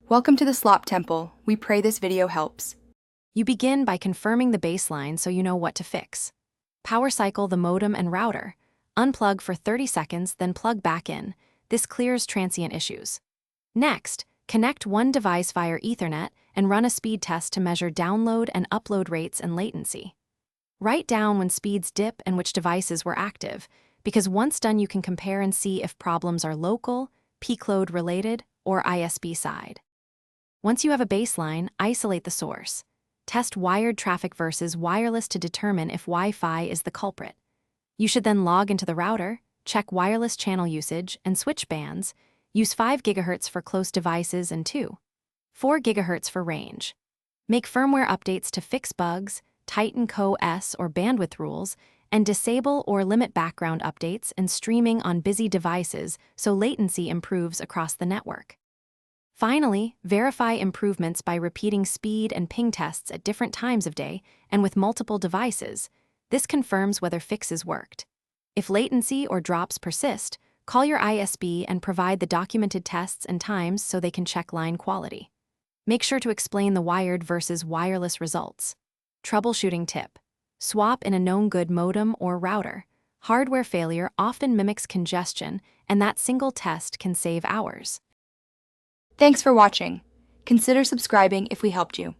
Welcome to the Slop Temple. We pray this video helps. You begin by confirming the baseline so you know what to fix. Power cycle the modem and router. Unplug for 30 seconds, then plug back in. This clears transient issues. Next, connect one device via Ethernet and run a speed test to measure download and upload rates and latency. Write down when speeds dip and which devices were active, because once done you can compare and see if problems are local, peak load related, or ISP side. Once you have a baseline, isolate the source. Test wired traffic versus wireless to determine if Wi-Fi is the culprit. You should then log into the router, check wireless channel usage and switch bands. Use 5 GHz for close devices and 4 GHz for range. Make firmware updates to fix bugs, tighten co-S or bandwidth rules, and disable or limit background updates and streaming on busy devices so latency improves across the network. Finally, verify improvements by repeating speed and ping tests at different times of day and with multiple devices. This confirms whether fixes worked. If latency or drops persist, call your ISP and provide the documented tests and times so they can check line quality. Make sure to explain the wired versus wireless results. Troubleshooting tip: swap in a known good modem or router. Hardware failure often mimics congestion, and that single test can save hours. Thanks for watching. Consider subscribing if we helped you.